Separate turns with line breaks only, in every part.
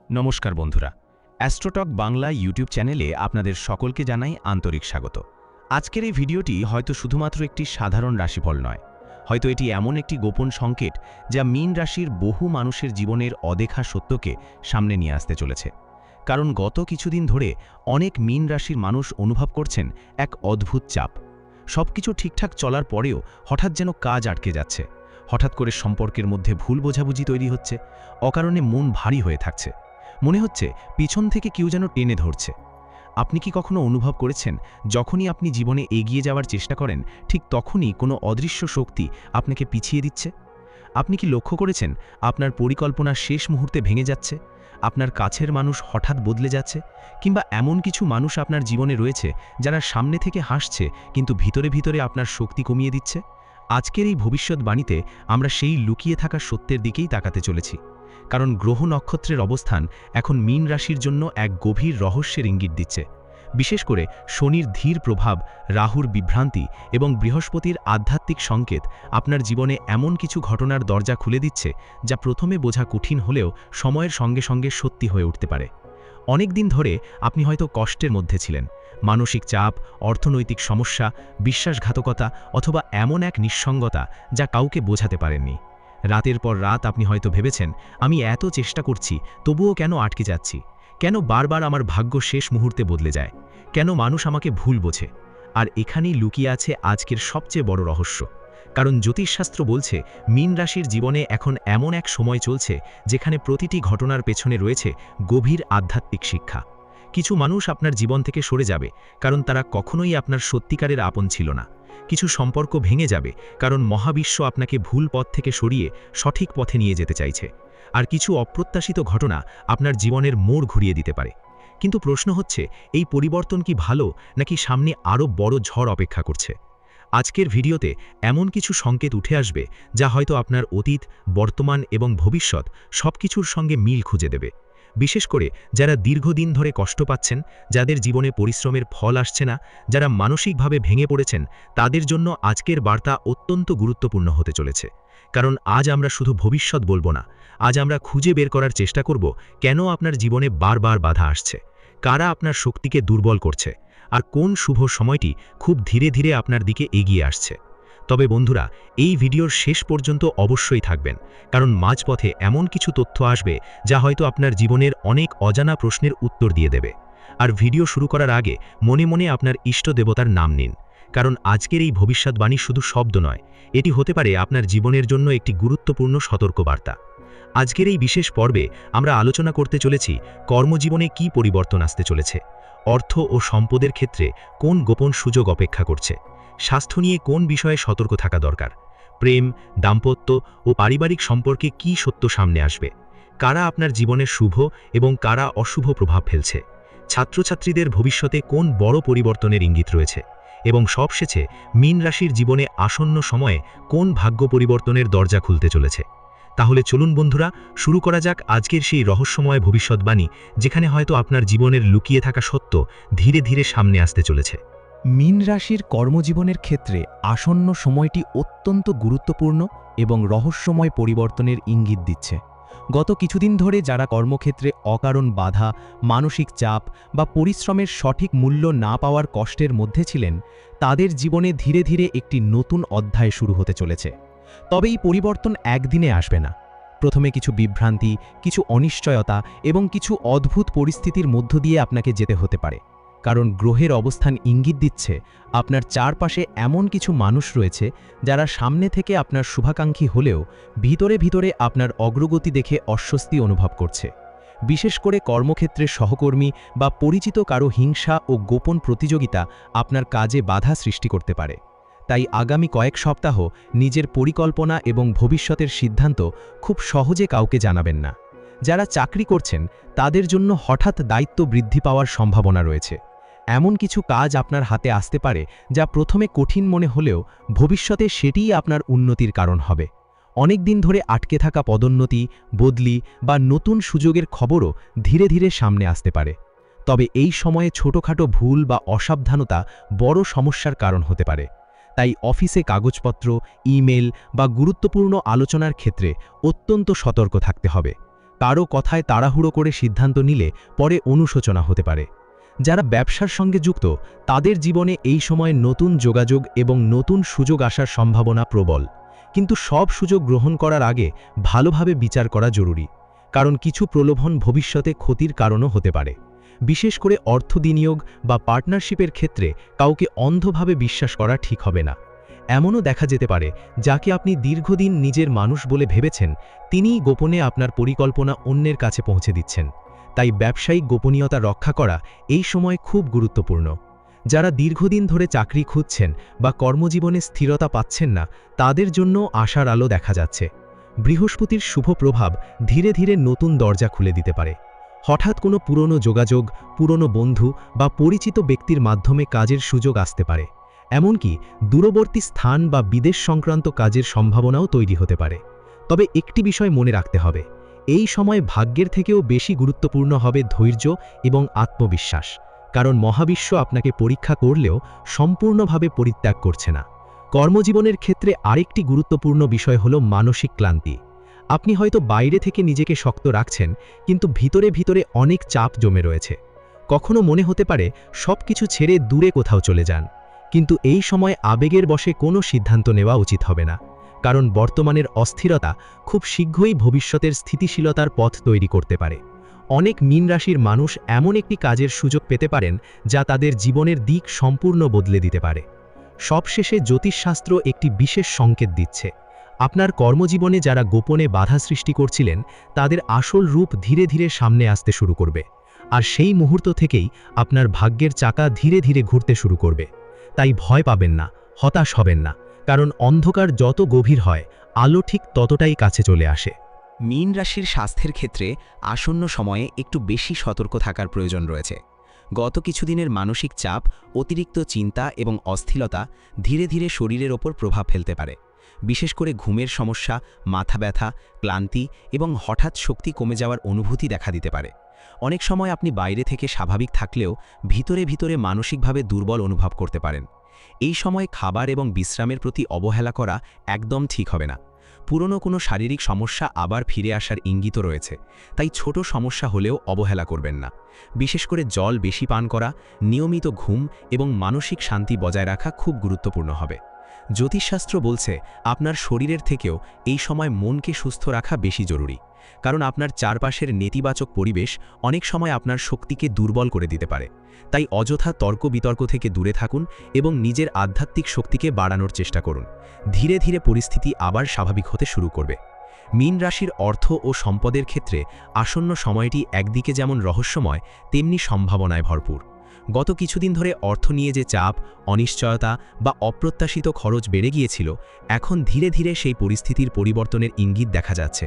নমস্কার বন্ধুরা, অ্যাস্ট্রোটক বাংলা ইউটিউব চ্যানেলে আপনাদের সকলকে জানাই আন্তরিক স্বাগত। আজকের এই ভিডিওটি হয়তো শুধুমাত্র একটি সাধারণ রাশিফল নয়, হয়তো এটি এমন একটি গোপন সংকেত যা মীন রাশির বহু মানুষের জীবনের অদেখা সত্যকে সামনে নিয়ে আসতে চলেছে। কারণ গত কিছুদিন ধরে অনেক মীন রাশির মানুষ অনুভব করছেন এক অদ্ভুত চাপ। সবকিছু ঠিকঠাক চলার পরেও হঠাৎ যেন কাজ আটকে যাচ্ছে, হঠাৎ করে সম্পর্কের মধ্যে ভুল বোঝাবুঝি তৈরি হচ্ছে, অকারণে মন ভারী হয়ে থাকছে, মনে হচ্ছে পিছন থেকে কেউ যেন টেনে ধরছে। আপনি কি কখনো অনুভব করেছেন, যখনই আপনি জীবনে এগিয়ে যাওয়ার চেষ্টা করেন, ঠিক তখনই কোনো অদৃশ্য শক্তি আপনাকে পিছিয়ে দিচ্ছে? আপনি কি লক্ষ্য করেছেন আপনার পরিকল্পনা শেষ মুহূর্তে ভেঙে যাচ্ছে, আপনার কাছের মানুষ হঠাৎ বদলে যাচ্ছে, কিংবা এমন কিছু মানুষ আপনার জীবনে রয়েছে যারা সামনে থেকে হাসছে কিন্তু ভিতরে ভিতরে আপনার শক্তি কমিয়ে দিচ্ছে? আজকের এই ভবিষ্যৎবাণীতে আমরা সেই লুকিয়ে থাকা সত্যের দিকেই তাকাতে চলেছি। কারণ গ্রহ নক্ষত্রের অবস্থান এখন মীন রাশির জন্য এক গভীর রহস্যের ইঙ্গিত দিচ্ছে। বিশেষ করে শনির ধীর প্রভাব, রাহুর বিভ্রান্তি এবং বৃহস্পতির আধ্যাত্মিক সংকেত আপনার জীবনে এমন কিছু ঘটনার দরজা খুলে দিচ্ছে যা প্রথমে বোঝা কঠিন হলেও সময়ের সঙ্গে সঙ্গে সত্যি হয়ে উঠতে পারে। অনেক দিন ধরে আপনি হয়তো কষ্টের মধ্যে ছিলেন, মানসিক চাপ, অর্থনৈতিক সমস্যা, বিশ্বাসঘাতকতা অথবা এমন এক নিঃসঙ্গতা যা কাউকে বোঝাতে পারেননি। রাতের পর রাত আপনি হয়তো ভেবেছেন, আমি এত চেষ্টা করছি, তবুও কেন আটকে যাচ্ছি? কেন বারবার আমার ভাগ্য শেষ মুহূর্তে বদলে যায়? কেন মানুষ আমাকে ভুল বোঝে? আর এখানেই লুকিয়ে আছে আজকের সবচেয়ে বড় রহস্য। কারণ জ্যোতিষশাস্ত্র বলছে, মীন রাশির জীবনে এখন এমন এক সময় চলছে যেখানে প্রতিটি ঘটনার পেছনে রয়েছে গভীর আধ্যাত্মিক শিক্ষা। কিছু মানুষ আপনার জীবন থেকে সরে যাবে, কারণ তারা কখনোই আপনার সত্যিকারের আপন ছিল না। কিছু সম্পর্ক ভেঙে যাবে, কারণ মহাবিশ্ব আপনাকে ভুল পথ থেকে সরিয়ে সঠিক পথে নিয়ে যেতে চাইছে। আর কিছু অপ্রত্যাশিত ঘটনা আপনার জীবনের মোড় ঘুরিয়ে দিতে পারে। কিন্তু প্রশ্ন হচ্ছে, এই পরিবর্তন কি ভালো, নাকি সামনে আরও বড় ঝড় অপেক্ষা করছে? আজকের ভিডিওতে এমন কিছু সংকেত উঠে আসবে যা হয়তো আপনার অতীত, বর্তমান এবং ভবিষ্যৎ সবকিছুর সঙ্গে মিল খুঁজে দেবে। বিশেষ করে যারা দীর্ঘদিন ধরে কষ্ট পাচ্ছেন, যাদের জীবনে পরিশ্রমের ফল আসছে না, যারা মানসিকভাবে ভেঙে পড়েছেন, তাদের জন্য আজকের বার্তা অত্যন্ত গুরুত্বপূর্ণ হতে চলেছে। কারণ আজ আমরা শুধু ভবিষ্যৎ বলবো না, আজ আমরা খুঁজে বের করার চেষ্টা করব কেন আপনার জীবনে বারবার বাধা আসছে, কারা আপনার শক্তিকে দুর্বল করছে, আর কোন শুভ সময়টি খুব ধীরে ধীরে আপনার দিকে এগিয়ে আসছে। তবে বন্ধুরা, এই ভিডিওর শেষ পর্যন্ত অবশ্যই থাকবেন, কারণ মাঝপথে এমন কিছু তথ্য আসবে যা হয়তো আপনার জীবনের অনেক অজানা প্রশ্নের উত্তর দিয়ে দেবে। আর ভিডিও শুরু করার আগে মনে মনে আপনার ইষ্ট দেবতার নাম নিন, কারণ আজকের এই ভবিষ্যৎবাণী শুধু শব্দ নয়, এটি হতে পারে আপনার জীবনের জন্য একটি গুরুত্বপূর্ণ সতর্কবার্তা। আজকের এই বিশেষ পর্বে আমরা আলোচনা করতে চলেছি কর্মজীবনে কী পরিবর্তন আসতে চলেছে, অর্থ ও সম্পদের ক্ষেত্রে কোন গোপন সুযোগ অপেক্ষা করছে, স্বাস্থ্য নিয়ে কোন বিষয়ে সতর্ক থাকা দরকার, প্রেম, দাম্পত্য ও পারিবারিক সম্পর্কে কী সত্য সামনে আসবে, কারা আপনার জীবনের শুভ এবং কারা অশুভ প্রভাব ফেলছে, ছাত্রছাত্রীদের ভবিষ্যতে কোন বড় পরিবর্তনের ইঙ্গিত রয়েছে, এবং সবশেষে মীন রাশির জীবনে আসন্ন সময়ে কোন ভাগ্য পরিবর্তনের দরজা খুলতে চলেছে। তাহলে চলুন বন্ধুরা, শুরু করা যাক আজকের সেই রহস্যময় ভবিষ্যৎবাণী, যেখানে হয়তো আপনার জীবনের লুকিয়ে থাকা সত্য ধীরে ধীরে সামনে আসতে চলেছে।
মীন রাশির কর্মজীবনের ক্ষেত্রে আসন্ন সময়টি অত্যন্ত গুরুত্বপূর্ণ এবং রহস্যময় পরিবর্তনের ইঙ্গিত দিচ্ছে। গত কিছুদিন ধরে যারা কর্মক্ষেত্রে অকারণ বাধা, মানসিক চাপ বা পরিশ্রমের সঠিক মূল্য না পাওয়ার কষ্টের মধ্যে ছিলেন, তাদের জীবনে ধীরে ধীরে একটি নতুন অধ্যায় শুরু হতে চলেছে। তবে এই পরিবর্তন একদিনে আসবে না। প্রথমে কিছু বিভ্রান্তি, কিছু অনিশ্চয়তা এবং কিছু অদ্ভুত পরিস্থিতির মধ্য দিয়ে আপনাকে যেতে হতে পারে। কারণ গ্রহের অবস্থান ইঙ্গিত দিচ্ছে আপনার চারপাশে এমন কিছু মানুষ রয়েছে যারা সামনে থেকে আপনার শুভাকাঙ্ক্ষী হলেও ভিতরে ভিতরে আপনার অগ্রগতি দেখে অস্বস্তি অনুভব করছে। বিশেষ করে কর্মক্ষেত্রের সহকর্মী বা পরিচিত কারো হিংসা ও গোপন প্রতিযোগিতা আপনার কাজে বাধা সৃষ্টি করতে পারে। তাই আগামী কয়েক সপ্তাহ নিজের পরিকল্পনা এবং ভবিষ্যতের সিদ্ধান্ত খুব সহজে কাউকে জানাবেন না। যারা চাকরি করছেন, তাদের জন্য হঠাৎ দায়িত্ব বৃদ্ধি পাওয়ার সম্ভাবনা রয়েছে। এমন কিছু কাজ আপনার হাতে আসতে পারে যা প্রথমে কঠিন মনে হলেও ভবিষ্যতে সেটিই আপনার উন্নতির কারণ হবে। অনেক দিন ধরে আটকে থাকা পদোন্নতি, বদলি বা নতুন সুযোগের খবরও ধীরে ধীরে সামনে আসতে পারে। তবে এই সময়ে ছোটখাটো ভুল বা অসাবধানতা বড় সমস্যার কারণ হতে পারে। তাই অফিসে কাগজপত্র, ইমেল বা গুরুত্বপূর্ণ আলোচনার ক্ষেত্রে অত্যন্ত সতর্ক থাকতে হবে। কারো কথায় তাড়াহুড়ো করে সিদ্ধান্ত নিলে পরে অনুশোচনা হতে পারে। যারা ব্যবসার সঙ্গে যুক্ত তাদের জীবনে এই সময় নতুন যোগাযোগ এবং নতুন সুযোগ আসার সম্ভাবনা প্রবল, কিন্তু সব সুযোগ গ্রহণ করার আগে ভালোভাবে বিচার করা জরুরি, কারণ কিছু প্রলোভন ভবিষ্যতে ক্ষতির কারণও হতে পারে। বিশেষ করে অর্থ বিনিয়োগ বা পার্টনারশিপের ক্ষেত্রে কাউকে অন্ধভাবে বিশ্বাস করা ঠিক হবে না। এমনও দেখা যেতে পারে যাকে আপনি দীর্ঘদিন নিজের মানুষ বলে ভেবেছেন তিনিই গোপনে আপনার পরিকল্পনা অন্যের কাছে পৌঁছে দিচ্ছেন। তাই ব্যবসায়িক গোপনীয়তা রক্ষা করা এই সময় খুব গুরুত্বপূর্ণ। যারা দীর্ঘদিন ধরে চাকরি খুঁজছেন বা কর্মজীবনে স্থিরতা পাচ্ছেন না, তাদের জন্য আশার আলো দেখা যাচ্ছে। বৃহস্পতির শুভ প্রভাব ধীরে ধীরে নতুন দরজা খুলে দিতে পারে। হঠাৎ কোনো পুরনো যোগাযোগ, পুরনো বন্ধু বা পরিচিত ব্যক্তির মাধ্যমে কাজের সুযোগ আসতে পারে। এমনকি দূরবর্তী স্থান বা বিদেশ সংক্রান্ত কাজের সম্ভাবনাও তৈরি হতে পারে। তবে একটি বিষয় মনে রাখতে হবে, এই সময় ভাগ্যের থেকেও বেশি গুরুত্বপূর্ণ হবে ধৈর্য এবং আত্মবিশ্বাস, কারণ মহাবিশ্ব আপনাকে পরীক্ষা করলেও সম্পূর্ণভাবে পরিত্যাগ করছে না। কর্মজীবনের ক্ষেত্রে আরেকটি গুরুত্বপূর্ণ বিষয় হলো মানসিক ক্লান্তি। আপনি হয়তো বাইরে থেকে নিজেকে শক্ত রাখছেন, কিন্তু ভিতরে ভিতরে অনেক চাপ জমে রয়েছে। কখনো মনে হতে পারে সবকিছু ছেড়ে দূরে কোথাও চলে যান, কিন্তু এই সময় আবেগের বশে কোনো সিদ্ধান্ত নেওয়া উচিত হবে না, কারণ বর্তমানের অস্থিরতা খুব শীঘ্রই ভবিষ্যতের স্থিতিশীলতার পথ তৈরি করতে পারে। অনেক মীন রাশির মানুষ এমন একটি কাজের সুযোগ পেতে পারেন যা তাদের জীবনের দিক সম্পূর্ণ বদলে দিতে পারে। সবশেষে জ্যোতিষশাস্ত্র একটি বিশেষ সংকেত দিচ্ছে, আপনার কর্মজীবনে যারা গোপনে বাধা সৃষ্টি করছিলেন তাদের আসল রূপ ধীরে ধীরে সামনে আসতে শুরু করবে, আর সেই মুহূর্ত থেকেই আপনার ভাগ্যের চাকা ধীরে ধীরে ঘুরতে শুরু করবে। তাই ভয় পাবেন না, হতাশ হবেন না, কারণ অন্ধকার যত গভীর হয় আলো ঠিক ততটাই কাছে চলে আসে।
মীন রাশির স্বাস্থ্যের ক্ষেত্রে আসন্ন সময়ে একটু বেশি সতর্ক থাকার প্রয়োজন রয়েছে। গত কিছুদিনের মানসিক চাপ, অতিরিক্ত চিন্তা এবং অস্থিরতা ধীরে ধীরে শরীরের ওপর প্রভাব ফেলতে পারে। বিশেষ করে ঘুমের সমস্যা, মাথা ব্যথা, ক্লান্তি এবং হঠাৎ শক্তি কমে যাওয়ার অনুভূতি দেখা দিতে পারে। অনেক সময় আপনি বাইরে থেকে স্বাভাবিক থাকলেও ভিতরে ভিতরে মানসিকভাবে দুর্বল অনুভব করতে পারেন। এই সময় খাবার এবং বিশ্রামের প্রতি অবহেলা করা একদম ঠিক হবে না। পুরনো কোনো শারীরিক সমস্যা আবার ফিরে আসার ইঙ্গিতও রয়েছে, তাই ছোট সমস্যা হলেও অবহেলা করবেন না। বিশেষ করে জল বেশি পান করা, নিয়মিত ঘুম এবং মানসিক শান্তি বজায় রাখা খুব গুরুত্বপূর্ণ হবে। জ্যোতিষশাস্ত্র বলছে আপনার শরীরের থেকেও এই সময় মনকে সুস্থ রাখা বেশি জরুরি, কারণ আপনার চারপাশের নেতিবাচক পরিবেশ অনেক সময় আপনার শক্তিকে দুর্বল করে দিতে পারে। তাই অযথা তর্ক বিতর্ক থেকে দূরে থাকুন এবং নিজের আধ্যাত্মিক শক্তিকে বাড়ানোর চেষ্টা করুন। ধীরে ধীরে পরিস্থিতি আবার স্বাভাবিক হতে শুরু করবে। মীন রাশির অর্থ ও সম্পদের ক্ষেত্রে আসন্ন সময়টি একদিকে যেমন রহস্যময়, তেমনি সম্ভাবনায় ভরপুর। গত কিছুদিন ধরে অর্থ নিয়ে যে চাপ, অনিশ্চয়তা বা অপ্রত্যাশিত খরচ বেড়ে গিয়েছিল, এখন ধীরে ধীরে সেই পরিস্থিতির পরিবর্তনের ইঙ্গিত দেখা যাচ্ছে।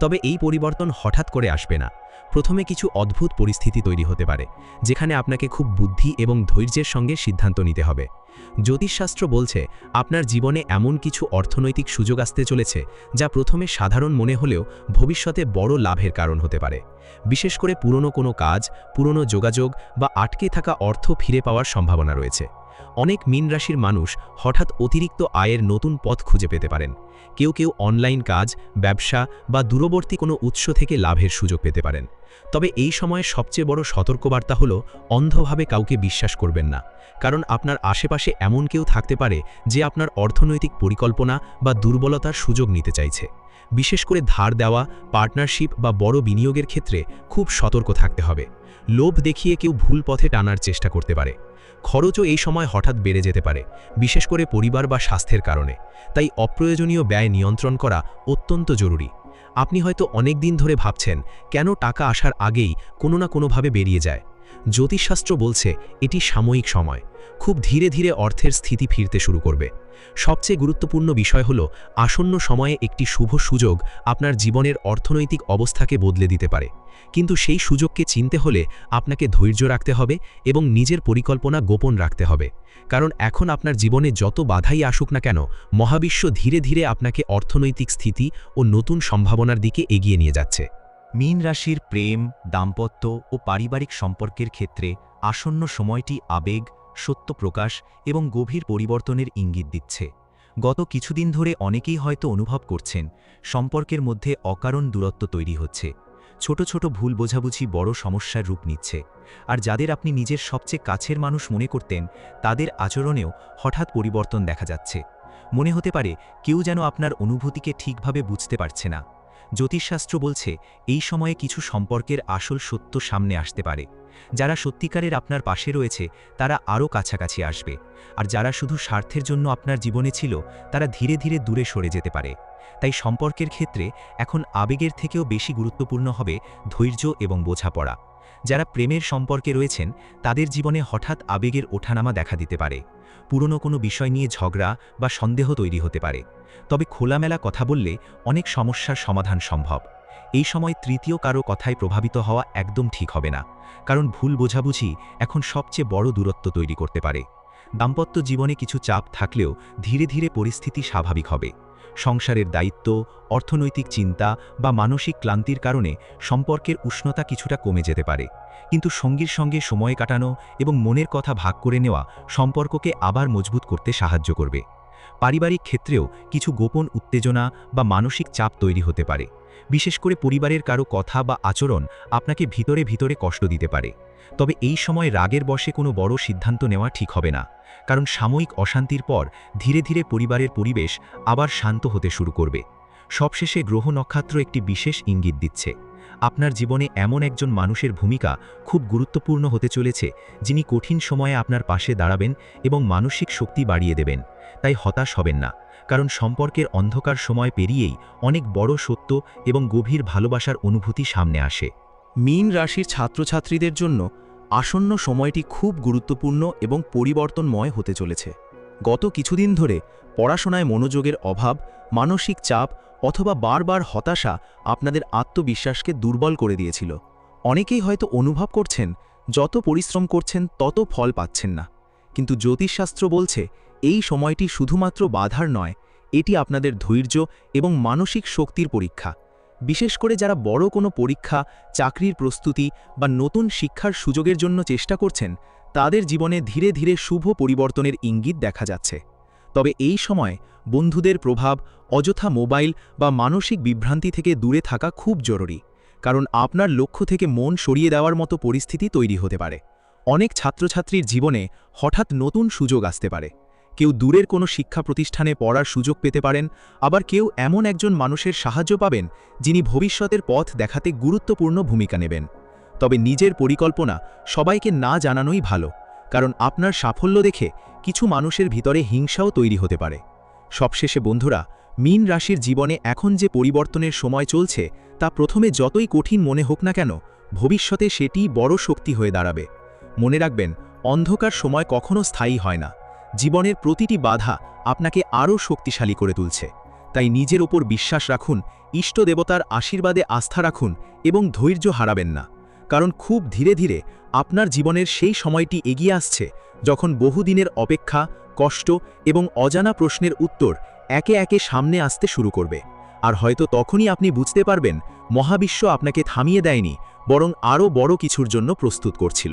তবে এই পরিবর্তন হঠাৎ করে আসবে না। প্রথমে কিছু অদ্ভুত পরিস্থিতি তৈরি হতে পারে, যেখানে আপনাকে খুব বুদ্ধি এবং ধৈর্যের সঙ্গে সিদ্ধান্ত নিতে হবে। জ্যোতিষশাস্ত্র বলছে আপনার জীবনে এমন কিছু অর্থনৈতিক সুযোগ আসতে চলেছে যা প্রথমে সাধারণ মনে হলেও ভবিষ্যতে বড় লাভের কারণ হতে পারে। বিশেষ করে পুরনো কোনো কাজ, পুরনো যোগাযোগ বা আটকে থাকা অর্থ ফিরে পাওয়ার সম্ভাবনা রয়েছে। অনেক মীন রাশির মানুষ হঠাৎ অতিরিক্ত আয়ের নতুন পথ খুঁজে পেতে পারেন। কেউ কেউ অনলাইন কাজ, ব্যবসা বা দূরবর্তী কোনো উৎস থেকে লাভের সুযোগ পেতে পারেন। তবে এই সময়ে সবচেয়ে বড় সতর্কবার্তা হলো অন্ধভাবে কাউকে বিশ্বাস করবেন না, কারণ আপনার আশেপাশে এমন কেউ থাকতে পারে যে আপনার অর্থনৈতিক পরিকল্পনা বা দুর্বলতার সুযোগ নিতে চাইছে। বিশেষ করে ধার দেওয়া, পার্টনারশিপ বা বড় বিনিয়োগের ক্ষেত্রে খুব সতর্ক থাকতে হবে। লোভ দেখিয়ে কেউ ভুল পথে টানার চেষ্টা করতে পারে। খরচও এই সময় হঠাৎ বেড়ে যেতে পারে, বিশেষ করে পরিবার বা স্বাস্থ্যের কারণে। তাই অপ্রয়োজনীয় ব্যয় নিয়ন্ত্রণ করা অত্যন্ত জরুরি। আপনি হয়তো অনেক দিন ধরে ভাবছেন কেন টাকা আসার আগেই কোনো না কোনোভাবে বেরিয়ে যায়। জ্যোতিষশাস্ত্র বলছে এটি সাময়িক সময়, খুব ধীরে ধীরে অর্থের স্থিতি ফিরতে শুরু করবে। সবচেয়ে গুরুত্বপূর্ণ বিষয় হলো আসন্ন সময়ে একটি শুভ সুযোগ আপনার জীবনের অর্থনৈতিক অবস্থাকে বদলে দিতে পারে। কিন্তু সেই সুযোগকে চিনতে হলে আপনাকে ধৈর্য রাখতে হবে এবং নিজের পরিকল্পনা গোপন রাখতে হবে, কারণ এখন আপনার জীবনে যত বাধাই আসুক না কেন, মহাবিশ্ব ধীরে ধীরে আপনাকে অর্থনৈতিক স্থিতি ও নতুন সম্ভাবনার দিকে এগিয়ে নিয়ে যাচ্ছে।
মীন রাশির প্রেম, দাম্পত্য ও পারিবারিক সম্পর্কের ক্ষেত্রে আসন্ন সময়টি আবেগ, সত্য প্রকাশ এবং গভীর পরিবর্তনের ইঙ্গিত দিচ্ছে। গত কিছুদিন ধরে অনেকেই হয়তো অনুভব করছেন সম্পর্কের মধ্যে অকারণ দূরত্ব তৈরি হচ্ছে।
ছোট ছোট ভুল বোঝাবুঝি বড় সমস্যার রূপ নিচ্ছে। আর যাদের আপনি নিজের সবচেয়ে কাছের মানুষ মনে করতেন, তাদের আচরণেও হঠাৎ পরিবর্তন দেখা যাচ্ছে। মনে হতে পারে কেউ যেন আপনার অনুভূতিকে ঠিকভাবে বুঝতে পারছে না। জ্যোতিষশাস্ত্র বলছে এই সময়ে কিছু সম্পর্কের আসল সত্য সামনে আসতে পারে। যারা সত্যিকারের আপনার পাশে রয়েছে তারা আরও কাছাকাছি আসবে, আর যারা শুধু স্বার্থের জন্য আপনার জীবনে ছিল তারা ধীরে ধীরে দূরে সরে যেতে পারে। তাই সম্পর্কের ক্ষেত্রে এখন আবেগের থেকেও বেশি গুরুত্বপূর্ণ হবে ধৈর্য এবং বোঝাপড়া। যারা প্রেমের সম্পর্কে রয়েছেন তাদের জীবনে হঠাৎ আবেগের ওঠানামা দেখা দিতে পারে। পুরনো কোনো বিষয় নিয়ে ঝগড়া বা সন্দেহ তৈরি হতে পারে। তবে খোলামেলা কথা বললে অনেক সমস্যার সমাধান সম্ভব। এই সময় তৃতীয় কারো কথায় প্রভাবিত হওয়া একদম ঠিক হবে না, কারণ ভুল বোঝাবুঝি এখন সবচেয়ে বড় দূরত্ব তৈরি করতে পারে। দাম্পত্য জীবনে কিছু চাপ থাকলেও ধীরে ধীরে পরিস্থিতি স্বাভাবিক হবে। সংসারের দায়িত্ব, অর্থনৈতিক চিন্তা বা মানসিক ক্লান্তির কারণে সম্পর্কের উষ্ণতা কিছুটা কমে যেতে পারে, কিন্তু সঙ্গীর সঙ্গে সময় কাটানো এবং মনের কথা ভাগ করে নেওয়া সম্পর্ককে আবার মজবুত করতে সাহায্য করবে। পারিবারিক ক্ষেত্রেও কিছু গোপন উত্তেজনা বা মানসিক চাপ তৈরি হতে পারে। বিশেষ করে পরিবারের কারো কথা বা আচরণ আপনাকে ভিতরে ভিতরে কষ্ট দিতে পারে। তবে এই সময় রাগের বশে কোনো বড় সিদ্ধান্ত নেওয়া ঠিক হবে না, কারণ সাময়িক অশান্তির পর ধীরে ধীরে পরিবারের পরিবেশ আবার শান্ত হতে শুরু করবে। সবশেষে গ্রহ নক্ষত্র একটি বিশেষ ইঙ্গিত দিচ্ছে। আপনার জীবনে এমন একজন মানুষের ভূমিকা খুব গুরুত্বপূর্ণ হতে চলেছে, যিনি কঠিন সময়ে আপনার পাশে দাঁড়াবেন এবং মানসিক শক্তি বাড়িয়ে দেবেন। তাই হতাশ হবেন না, কারণ সম্পর্কের অন্ধকার সময় পেরিয়েই অনেক বড় সত্য এবং গভীর ভালোবাসার অনুভূতি সামনে আসে।
মীন রাশির ছাত্রছাত্রীদের জন্য আসন্ন সময়টি খুব গুরুত্বপূর্ণ এবং পরিবর্তনময় হতে চলেছে। গত কিছুদিন ধরে পড়াশোনায় মনোযোগের অভাব, মানসিক চাপ অথবা বারবার হতাশা আপনাদের আত্মবিশ্বাসকে দুর্বল করে দিয়েছিল। অনেকেই হয়তো অনুভব করছেন যত পরিশ্রম করছেন তত ফল পাচ্ছেন না, কিন্তু জ্যোতিষশাস্ত্র বলছে এই সময়টি শুধুমাত্র বাধার নয়, এটি আপনাদের ধৈর্য এবং মানসিক শক্তির পরীক্ষা। বিশেষ করে যারা বড় কোনো পরীক্ষা, চাকরির প্রস্তুতি বা নতুন শিক্ষার সুযোগের জন্য চেষ্টা করছেন, তাদের জীবনে ধীরে ধীরে শুভ পরিবর্তনের ইঙ্গিত দেখা যাচ্ছে। তবে এই সময় বন্ধুদের প্রভাব, অযথা মোবাইল বা মানসিক বিভ্রান্তি থেকে দূরে থাকা খুব জরুরি, কারণ আপনার লক্ষ্য থেকে মন সরিয়ে দেওয়ার মতো পরিস্থিতি তৈরি হতে পারে। অনেক ছাত্রছাত্রীর জীবনে হঠাৎ নতুন সুযোগ আসতে পারে। কেউ দূরের কোনো শিক্ষা প্রতিষ্ঠানে পড়ার সুযোগ পেতে পারেন, আবার কেউ এমন একজন মানুষের সাহায্য পাবেন যিনি ভবিষ্যতের পথ দেখাতে গুরুত্বপূর্ণ ভূমিকা নেবেন। তবে নিজের পরিকল্পনা সবাইকে না জানানোই ভালো, কারণ আপনার সাফল্য দেখে কিছু মানুষের ভিতরে হিংসাও তৈরি হতে পারে। সবশেষে বন্ধুরা, মীন রাশির জীবনে এখন যে পরিবর্তনের সময় চলছে তা প্রথমে যতই কঠিন মনে হোক না কেন, ভবিষ্যতে সেটি বড় শক্তি হয়ে দাঁড়াবে। মনে রাখবেন, অন্ধকার সময় কখনো স্থায়ী হয় না। জীবনের প্রতিটি বাধা আপনাকে আরও শক্তিশালী করে তুলছে। তাই নিজের ওপর বিশ্বাস রাখুন, ইষ্ট দেবতার আশীর্বাদে আস্থা রাখুন এবং ধৈর্য হারাবেন না, কারণ খুব ধীরে ধীরে আপনার জীবনের সেই সময়টি এগিয়ে আসছে যখন বহুদিনের অপেক্ষা, কষ্ট এবং অজানা প্রশ্নের উত্তর একে একে সামনে আসতে শুরু করবে। আর হয়তো তখনই আপনি বুঝতে পারবেন মহাবিশ্ব আপনাকে থামিয়ে দেয়নি, বরং আরও বড় কিছুর জন্য প্রস্তুত করছিল।